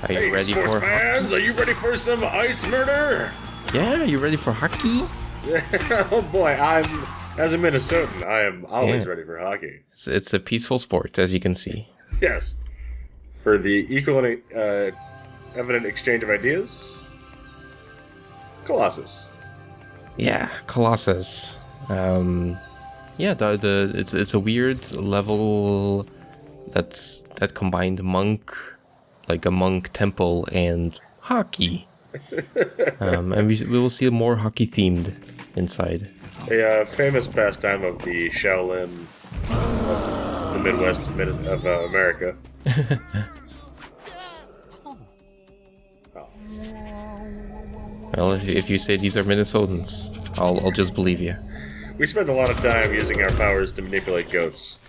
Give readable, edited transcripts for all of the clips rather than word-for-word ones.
Are you Hey, ready sports for fans, hockey? are you ready for some ice murder? Yeah, you ready for hockey? Oh boy, as a Minnesotan, I am always Yeah. ready for hockey. It's a peaceful sport, as you can see. Yes, for the equal and evident exchange of ideas, Colossus. Yeah, Colossus. Yeah, it's a weird level that combined monk, like a monk temple, and hockey. And we will see more hockey themed inside. A famous pastime of the Shaolin of the Midwest of America. Oh. Well, if you say these are Minnesotans, I'll just believe you. We spend a lot of time using our powers to manipulate goats.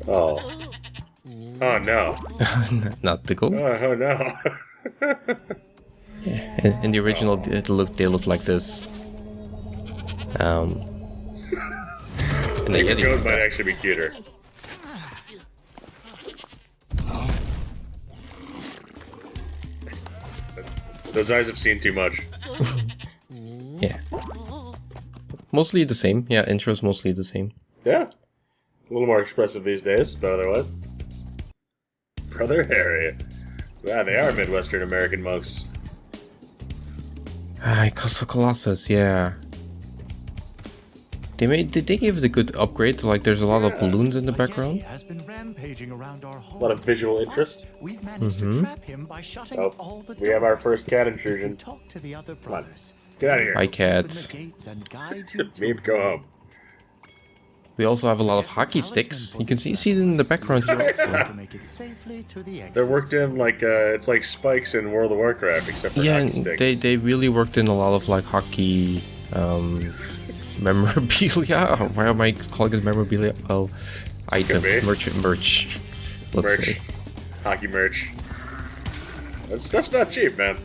Oh. Oh no. Not the goat. Oh no. In the original, they look like this. And they The get goat even might that. actually be cuter. Those eyes have seen too much. Yeah. Mostly the same. Yeah, intro's mostly the same. Yeah. A little more expressive these days, but otherwise. Brother Harry. Yeah, they are Midwestern American monks. Colossus, yeah. They gave it a good upgrade. Like, there's a lot of balloons in the background. Has been rampaging around our A lot of visual interest. We've managed to trap him by shutting all the We have our doors. first cat If you intrusion. talk to the other on. brothers. Get out of here. Hi, Open the cats. gates and guide you to Meep, go home. We also have a lot of hockey sticks. You can see it in the background here also. to make it safely to the exit. They're worked in like, it's like spikes in World of Warcraft, except for Yeah, hockey and sticks. they really worked in a lot of like hockey memorabilia. Why am I calling it memorabilia? Well, items, be. merch. Let's Merch. say. Hockey merch. That stuff's not cheap, man.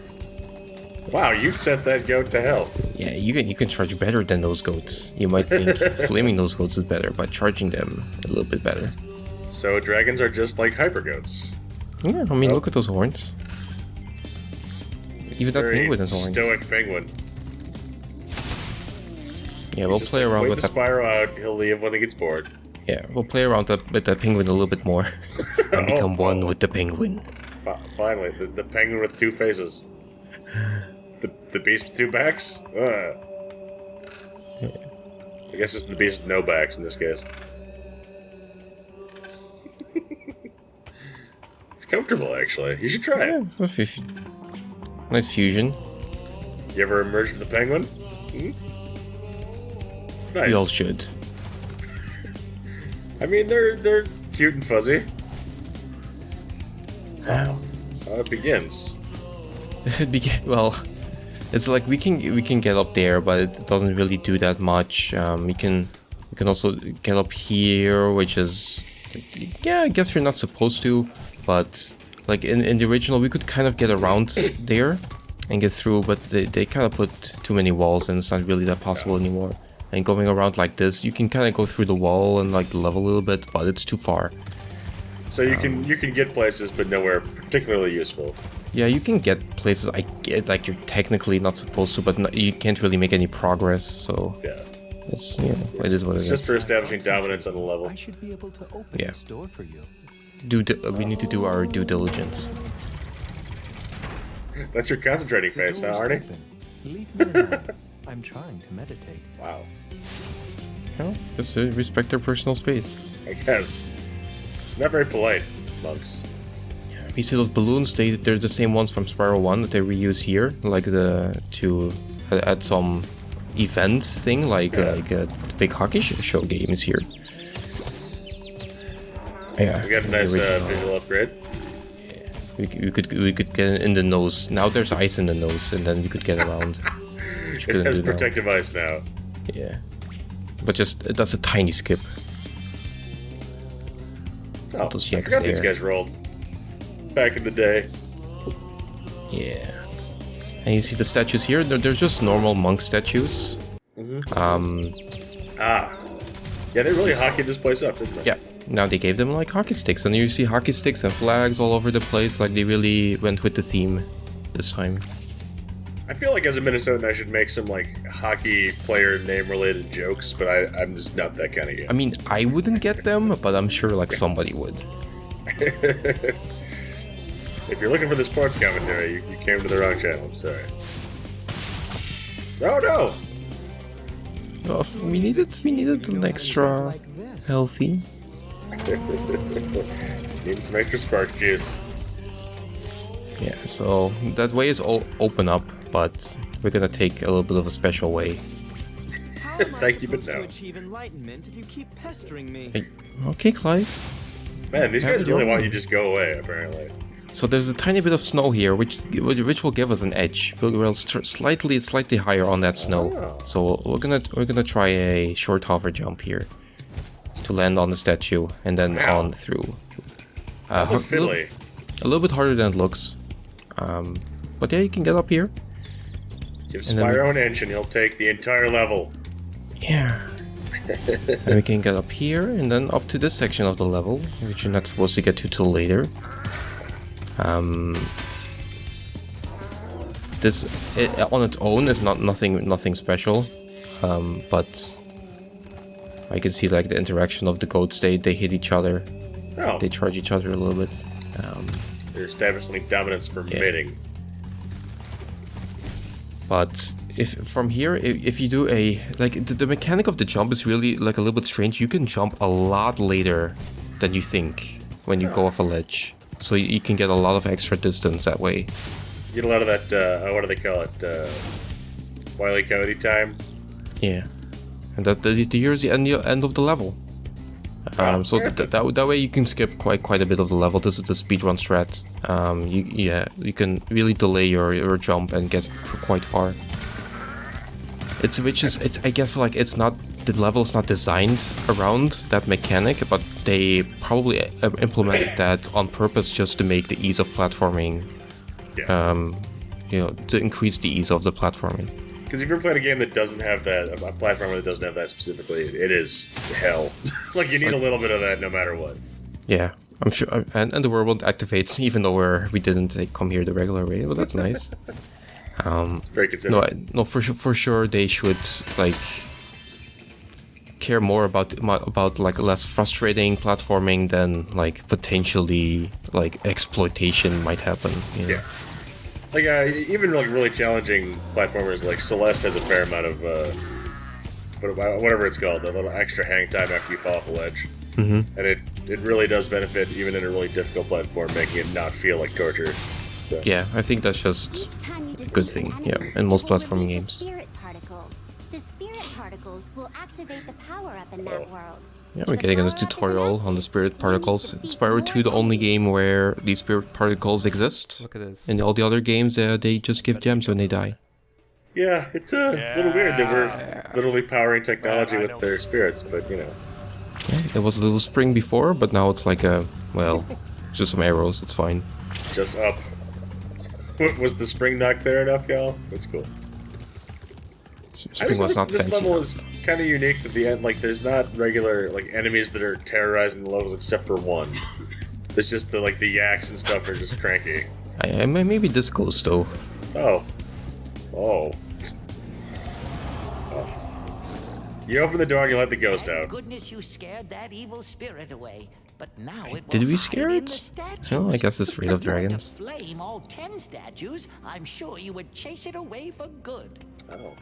Wow, you sent that goat to hell. Yeah, you can charge better than those goats. You might think flaming those goats is better, but charging them a little bit better. So dragons are just like hyper goats. Yeah, I mean, look at those horns. Even that Very penguin has horns. stoic penguin. Yeah, we'll Just play around wait with the that. Spyro out, he'll leave when he gets bored. Yeah, we'll play around with that penguin a little bit more and become one with the penguin. Finally, the penguin with two faces. The beast with two backs? I guess it's the beast with no backs in this case. It's comfortable, actually. You should try it. Yeah, nice fusion. You ever merged with the penguin? It's nice. We all should. I mean, they're cute and fuzzy. How it begins. Well, it's like we can get up there, but it doesn't really do that much. We can also get up here, which is, yeah, I guess you're not supposed to, but like in the original, we could kind of get around there and get through, but they kind of put too many walls, and it's not really that possible anymore. And going around like this, you can kind of go through the wall and like level a little bit, but it's too far. So you can get places, but nowhere particularly useful. Yeah, you can get places, I get, like you're technically not supposed to, but you can't really make any progress, so Yeah. it's, you know, it is what it It's just is. for establishing dominance on the level. I should be able to open Yeah. this door for you. We need to do our due diligence. That's your concentrating The face, huh, door's Arnie? open. Leave me alone. I'm trying to meditate. Wow. Well, just respect their personal space. I guess. Not very polite, monks. You see those balloons? They're the same ones from Spyro 1 that they reuse here, like at some event thing, like the big hockey show games here. Yeah, We got a the nice original. visual upgrade. We could get in the nose. Now there's ice in the nose, and then we could get around. Which you It couldn't has do now. protective ice now. Yeah, but just that's a tiny skip. Oh, Those I yaks forgot these there. guys rolled. Back in the day. Yeah, and you see the statues here. They're just normal monk statues. Ah. Yeah, they really hockeyed this place up, didn't they? Yeah. Now they gave them like hockey sticks, and you see hockey sticks and flags all over the place. Like they really went with the theme this time. I feel like as a Minnesotan, I should make some like hockey player name related jokes, but I'm just not that kind of guy. I mean, I wouldn't get them, but I'm sure like somebody would. If you're looking for the sports commentary, you came to the wrong channel. I'm sorry. Oh no! Oh, we needed an extra healthy. Need some extra spark juice. Yeah, so that way is all open up, but we're gonna take a little bit of a special way. How am I Thank you, but supposed to no. achieve enlightenment if you keep pestering me? Hey, okay, Clive. Man, these Have guys it your really want way. you to just go away, apparently. So there's a tiny bit of snow here, which will give us an edge. We'll slightly higher on that snow. Oh. So we're gonna try a short hover jump here to land on the statue and then Wow. on through. How fiddly. A little bit harder than it looks, but yeah, you can get up here. Give and then Spyro an inch and he'll take the entire level. Yeah. And we can get up here and then up to this section of the level, which you're not supposed to get to till later. This on its own is nothing special, but I can see like the interaction of the goats. They hit each other, Oh, they charge each other a little bit. they're establishing dominance for Yeah. mating. But if from here, if you do the mechanic of the jump is really like a little bit strange. You can jump a lot later than you think when you go off a ledge, so you can get a lot of extra distance that way. You get a lot of that, what do they call it? Wile E. Coyote time? Yeah, and here's the end of the level. So that way you can skip quite a bit of the level. This is the speedrun strat. You can really delay your jump and get quite far. I guess like the level is not designed around that mechanic, but they probably implemented that on purpose just to make the ease of platforming. Yeah. To increase the ease of the platforming. Because if you're playing a game that doesn't have that, a platformer that doesn't have that specifically, it is hell. Like, you need a little bit of that no matter what. Yeah, I'm sure, and the world activates even though we didn't come here the regular way. But that's nice. It's very considerate. No, for sure they should like care more about like less frustrating platforming than like potentially like exploitation might happen. You know? Yeah. Like, even like really challenging platformers like Celeste has a fair amount of, whatever it's called, a little extra hang time after you fall off a ledge. Mm-hmm. And it really does benefit, even in a really difficult platform, making it not feel like torture. So. Yeah, I think that's just a good thing. Yeah, in most platforming games. Spirit particle. The spirit particles will activate the power up in that world. Yeah, we're getting a tutorial on the spirit particles. Spyro 2, the only game where these spirit particles exist. Look at this. In all the other games, they just give gems when they die. Yeah, it's a little weird that we're literally powering technology with their spirits, but you know. Yeah, there was a little spring before, but now it's like just some arrows. It's fine. Just up. Was the spring not clear enough, y'all? That's cool. Spring was not this fancy. level is kind of unique at the end. Like, there's not regular like enemies that are terrorizing the levels except for one. It's just the yaks and stuff are just cranky. Maybe this goes though. Oh. You open the door and you let the ghost Thank out. goodness you scared that evil spirit away. But now it Did will we hide scare in it? the statues. Oh, I guess it's afraid of If you were to dragons. flame all 10 statues, I'm sure you would chase it away for good. Oh.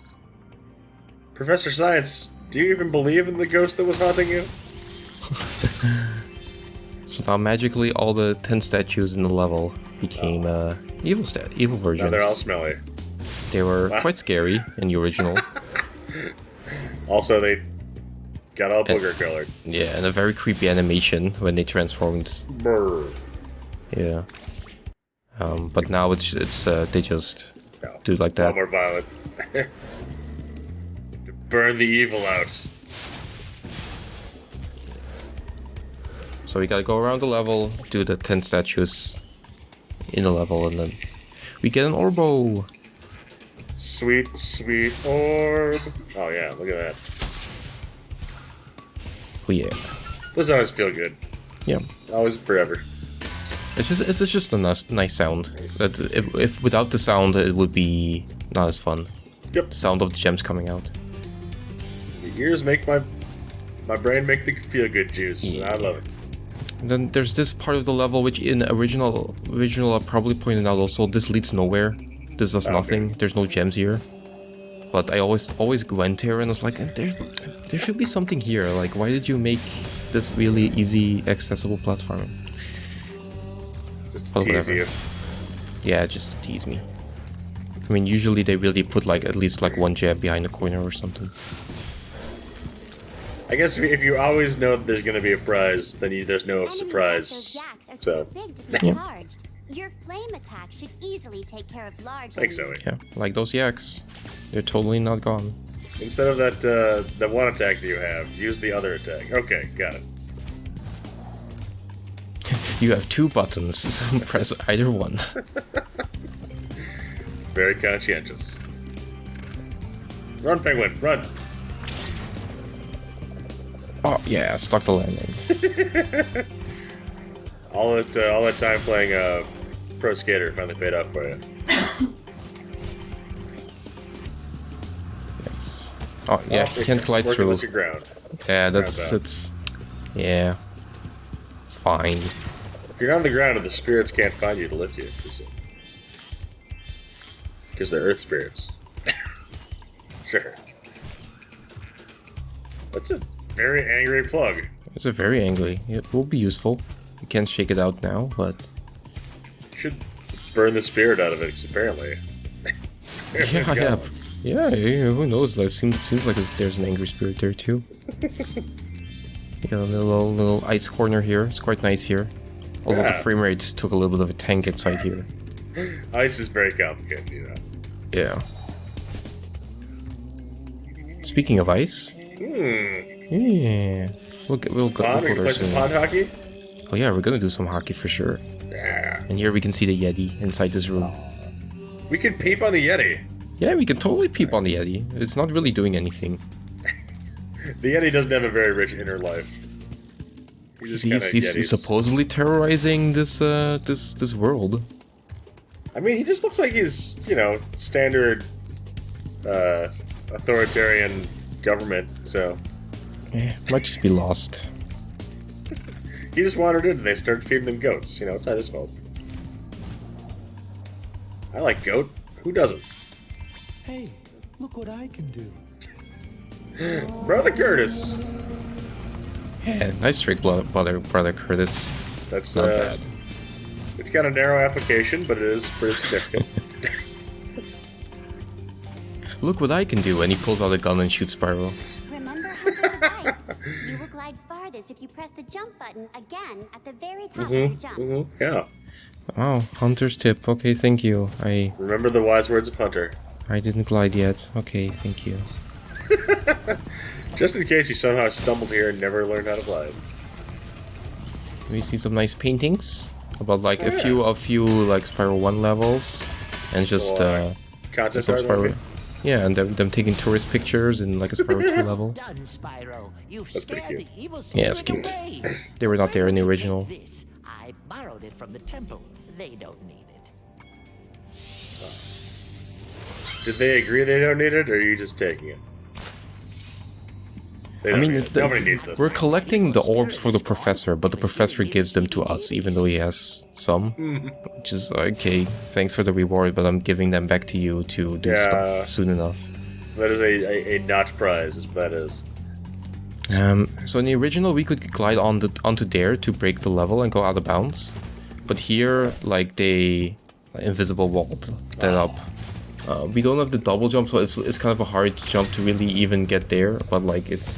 Professor Science, do you even believe in the ghost that was haunting you? So now magically all the 10 statues in the level became evil versions. Now they're all smelly. They were quite scary in the original. Also, they got all booger colored. Yeah, and a very creepy animation when they transformed. Brr. Yeah. But now it's they just No, do like it's a lot that. more violent. Burn the evil out. So we gotta go around the level, do the 10 statues in the level, and then we get an orbo. Sweet, sweet orb. Oh yeah, look at that. But yeah, Those always feel good. yeah. Always forever. It's just a nice sound. That if without the sound, it would be not as fun. Yep. The sound of the gems coming out. The ears make my brain make the feel good juice. Yeah. I love it. And then there's this part of the level which in original I probably pointed out also, this leads nowhere. This does nothing. There's no gems here. But I always went here and was like, there should be something here. Like, why did you make this really easy, accessible platforming? Just to But tease whatever. you. Yeah, just to tease me. I mean, usually they really put like at least like one gem behind the corner or something. I guess if you always know that there's going to be a prize, then there's no Enemies surprise. like those yaks are So, too big to be Yeah. charged. Your flame attack should easily take care of large thanks, enemies. Zoe. Yeah, like those yaks. They're totally not gone. Instead of that one attack that you have, use the other attack. Okay, got it. You have two buttons, so press either one. It's very conscientious. Run, penguin, run! Oh yeah, stuck the landing. All that time playing Pro Skater finally paid off for you. Yes. Oh yeah, Well, can't glide working through. with your ground. Yeah, Ground that's bound. it's. Yeah, it's fine. If you're on the ground, the spirits can't find you to lift you. Because they're earth spirits. Sure. That's a very angry plug. It's a very angry. It will be useful. You can't shake it out now, but You should burn the spirit out of it, because apparently. yeah, yeah. Who knows? That seems like there's an angry spirit there too. You got a little ice corner here. It's quite nice here. Although the Yeah. frame rate took a little bit of a tank inside here. Ice is very complicated, you know. Yeah. Speaking of ice, yeah, we'll go Pond? We can play some soon. pond hockey? Oh yeah, we're gonna do some hockey for sure. Yeah. And here we can see the Yeti inside this room. We can peep on the Yeti. Yeah, we can totally peep on the Yeti. It's not really doing anything. The Yeti doesn't have a very rich inner life. He's just kind of He's supposedly terrorizing this this world. I mean, he just looks like he's, you know, standard authoritarian government, so... Might just be lost. He just wandered in and they started feeding him goats. You know, it's not his fault. I like goat. Who doesn't? Hey, look what I can do. Brother Curtis! Yeah, nice trick, brother Curtis. That's, Not bad. It's got a narrow application, but it is pretty significant. Look what I can do, and he pulls out a gun and shoots Spyro. Remember Hunter's advice. You will glide farthest if you press the jump button again at the very top of your jump. Yeah. Oh, Hunter's tip. Okay, thank you. Remember the wise words of Hunter. I didn't glide yet. Okay, thank you. Just in case you somehow stumbled here and never learned how to glide. We see some nice paintings about like Oh, a few like Spyro 1 levels, and just Concept some art Spyro. maybe? Yeah, and them taking tourist pictures in like a Spyro 2 level. Done, Spyro. You've That's pretty scared cute. the evil Yeah, spirit it's cute. away. They were not there in the Why don't you original. take This? I borrowed it from the temple. They don't need it. Did they agree they don't need it, or are you just taking it? They I don't mean, need it. Nobody needs this. we're collecting the orbs for the professor, but the professor gives them to us, even though he has some. Which is okay. Thanks for the reward, but I'm giving them back to you to do Yeah. stuff soon enough. That is a notch prize, is what that is. So in the original, we could glide onto there to break the level and go out of bounds, but here, like they invisible walled that up. We don't have the double jump, so it's kind of a hard jump to really even get there. But like it's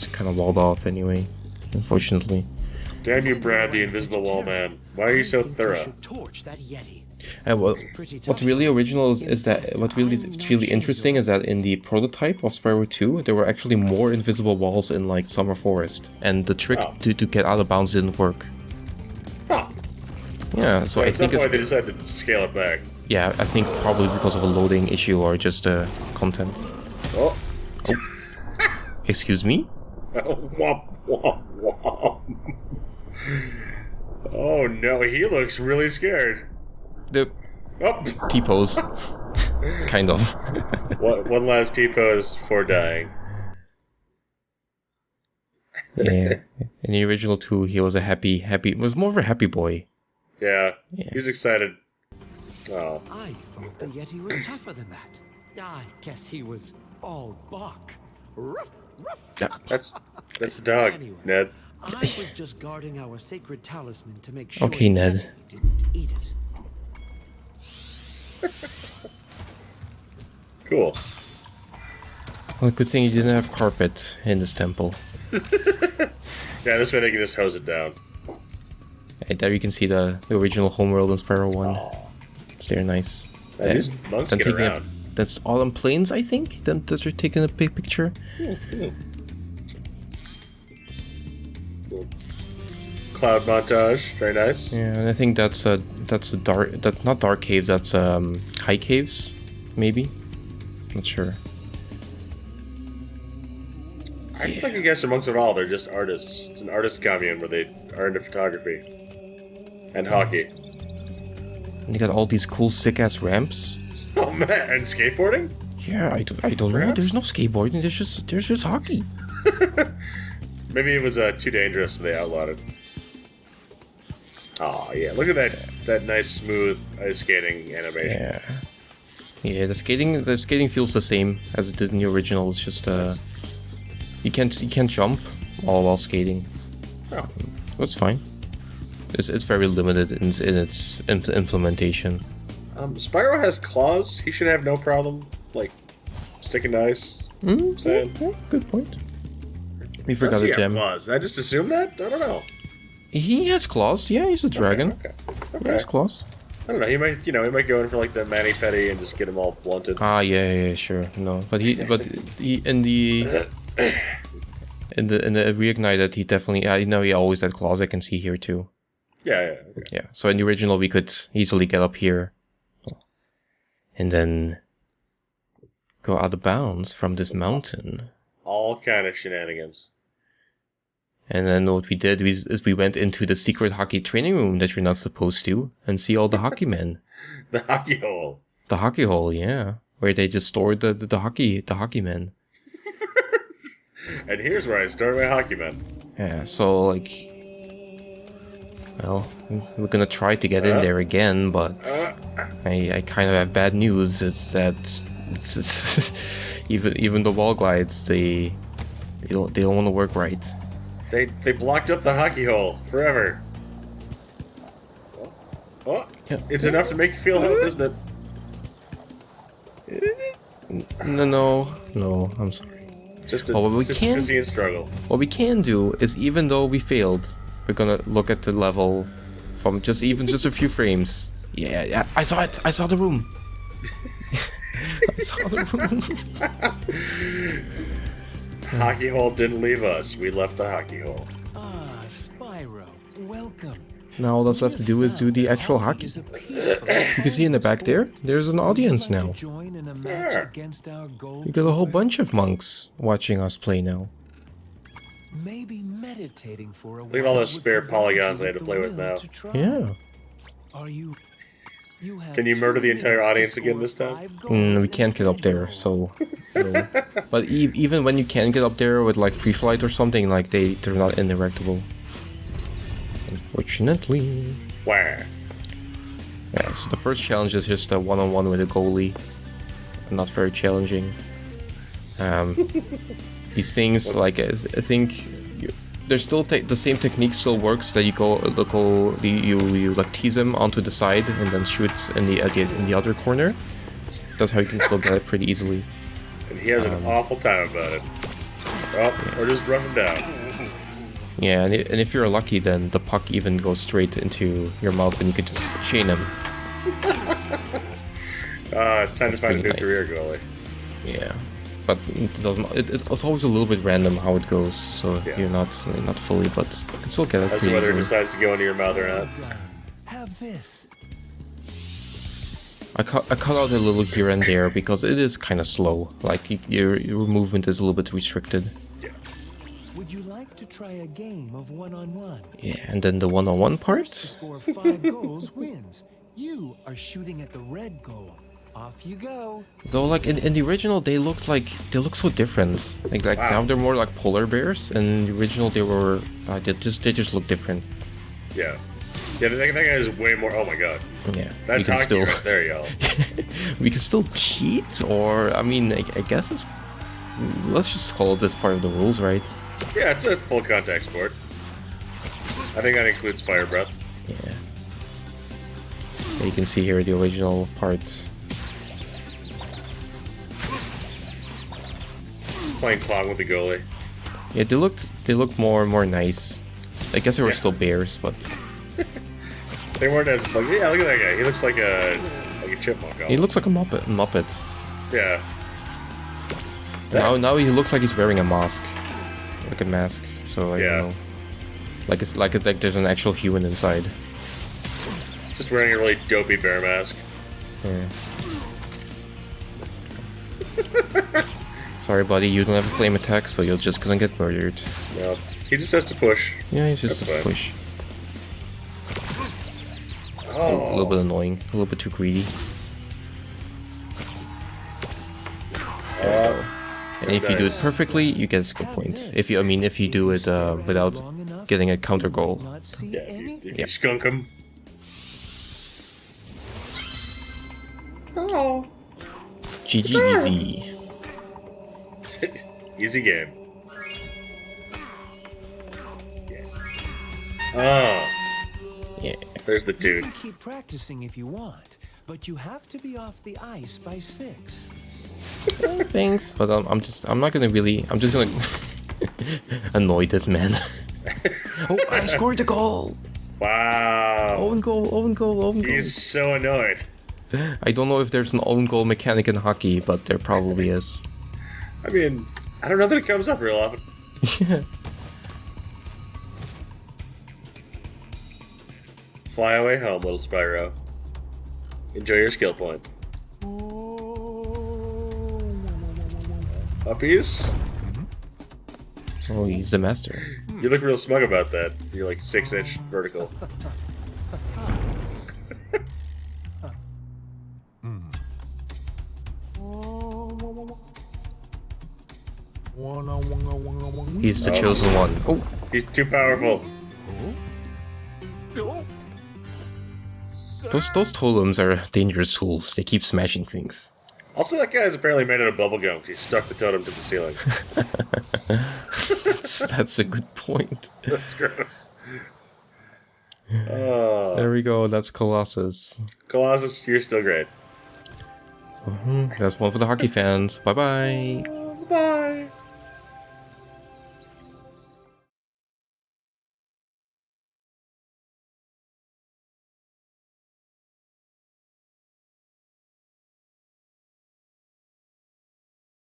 kind of walled off anyway, unfortunately. Damn you, Brad, the invisible wall man. Why are you so I thorough? should torch that Yeti. And Pretty what's tough. really original is that what really is really interesting is that in the prototype of Spyro 2, there were actually more invisible walls in like Summer Forest, and the trick to get out of bounds didn't work. Huh. Yeah, so I At some think point they it's decided to scale it back. yeah, I think probably because of a loading issue or just content. Oh, Excuse me? Womp, womp, womp. Oh no, he looks really scared. The Oh, T-pose. Kind of. one last T-pose for dying. Yeah. In the original 2, he was a happy, was more of a happy boy. Yeah, Yeah. he's excited. Oh, I thought the Yeti was tougher than that. I guess he was all bark. Ruff, ruff. that's the dog, Anyway. Ned. I was just guarding our sacred talisman to make sure Okay, the Ned. Yeti didn't eat it. Cool. Well, good thing you didn't have carpet in this temple. Yeah, this way they can just hose it down. And there you can see the original homeworld in Spyro 1. It's very nice. Man, these monks I'm get taking around. that's all on planes, I think. That they're taking a big picture. Cloud montage, very nice. Yeah, and I think that's a dark. That's not dark caves. That's high caves, maybe. Not sure. I don't think you guys are monks at all. They're just artists. It's an artist commune where they are into photography and hockey. And you got all these cool, sick ass ramps. Oh man, and skateboarding? Yeah, I don't know. Perhaps? There's no skateboarding. There's just hockey. Maybe it was too dangerous, so they outlawed it. Oh yeah, look at that nice smooth ice skating animation. Yeah. Yeah, the skating feels the same as it did in the original. It's just you can't jump while skating. Oh. That's fine. It's very limited in its implementation. Spyro has claws. He should have no problem, like, sticking to ice. Saying. Yeah, good point. We Does forgot he a have gem. claws? Did I just assume that? I don't know. He has claws. Yeah, he's a dragon. Okay. He has claws. I don't know. He might go in for like the mani pedi and just get them all blunted. Yeah, sure. No, but he in the Reignited, he definitely. I know he always had claws. I can see here too. Yeah. Okay. Yeah. So in the original, we could easily get up here, and then go out of bounds from this mountain. All kind of shenanigans. And then what we did is we went into the secret hockey training room that you're not supposed to, and see all the hockey men. The hockey hole. The hockey hole, yeah, where they just stored the hockey men. And here's where I stored my hockey men. Yeah, so like, well, we're gonna try to get in there again, but I kind of have bad news. It's that it's even the wall glides they don't want to work right. They blocked up the hockey hole forever. Oh, Yeah. it's enough to make you feel hope, isn't it? No, I'm sorry. Just a Oh, well, we can- Sisyphusian struggle. What we can do is, even though we failed, we're gonna look at the level from just a few frames. Yeah, I saw it. I saw the room. I saw the room. Hockey hole didn't leave us. We left the hockey hole. Ah, Spyro, welcome. Now all that's left to do is do the actual hockey. Is a peaceful You can see in the back there, there's an audience Would you now. like to join in a match Yeah. against our gold We got a whole keeper? bunch of monks watching us play now. Maybe meditating for a Look at all while those would spare provide polygons you I had to with play the with will now. to try. Yeah. Are you have Can you murder the 2 entire minutes to audience again score this time? 5 goals We in can't get up there, Red so. No. But even when you can get up there with like free flight or something, like they're not indirectable. Unfortunately. Wah. Yeah, so the first challenge is just a one-on-one with a goalie. Not very challenging. These things, like, I think there's still the same technique still works, that you like tease them onto the side and then shoot in the other corner. That's how you can still get it pretty easily. And he has an awful time about it. Oh, or just run him down. Yeah, and if you're lucky, then the puck even goes straight into your mouth and you can just chain him. It's time to find a new pretty career nice. goalie. Yeah, but it doesn't. It's always a little bit random how it goes, so Yeah. you're not fully, but you can still get it As to pretty whether it easily. decides to go into your mouth or not. Done. Have this. I cut out a little here and there because it is kind of slow. Like your movement is a little bit restricted. Yeah. Would you like to try a game of one-on-one? Yeah, and then the one-on-one To part. score 5 goals wins. You are shooting at the red goal. Off you go. Though, like in the original, they look so different. Like Wow. now they're more like polar bears, and in the original they were they just look different. Yeah. Yeah, that guy is way more. Oh my god. Yeah, That's we can hockey still right there, y'all. we can still cheat, or I mean, I guess it's let's just call this part of the rules, right? Yeah, it's a full contact sport. I think that includes fire breath. Yeah. You can see here the original parts. Playing Pong with the goalie. Yeah, they looked more nice. I guess they were Yeah. still bears, but They weren't as like, yeah, look at that guy. He looks like a chipmunk. he looks like a Muppet. Yeah. Now he looks like he's wearing a mask, like a mask. So I Yeah. don't know. Like like there's an actual human inside. Just wearing a really dopey bear mask. Yeah. Sorry, buddy, you don't have a flame attack, so you're just gonna get murdered. No, he just has to push. Yeah, he's just That's a fine. push. A Oh. little bit annoying, a little bit too greedy. And if you do it nice. perfectly, you get a skill point. If you do it without getting a counter goal. Not see Yeah, if anything. you skunk him. Oh. GG easy. Easy game. Yeah. Oh, Yeah. there's the You dude. can keep practicing if you want, but you have to be off the ice by 6. Thanks, but I'm just gonna annoy this man. Oh, I scored the goal! Wow. Own goal, own goal, own goal. He's so annoyed. I don't know if there's an own goal mechanic in hockey, but there probably is. I mean, I don't know that it comes up real often. Yeah. Fly away home, little Spyro. Enjoy your skill point. Puppies? Oh, he's the master. You look real smug about that. You're like 6-inch vertical. He's the chosen one. Oh, He's too powerful. those totems are dangerous tools. They keep smashing things. Also, that guy is apparently made out of bubblegum because he stuck the totem to the ceiling. That's a good point. That's gross. Oh, There we go. That's Colossus. Colossus, you're still great. That's one for the hockey fans. Bye bye. Bye.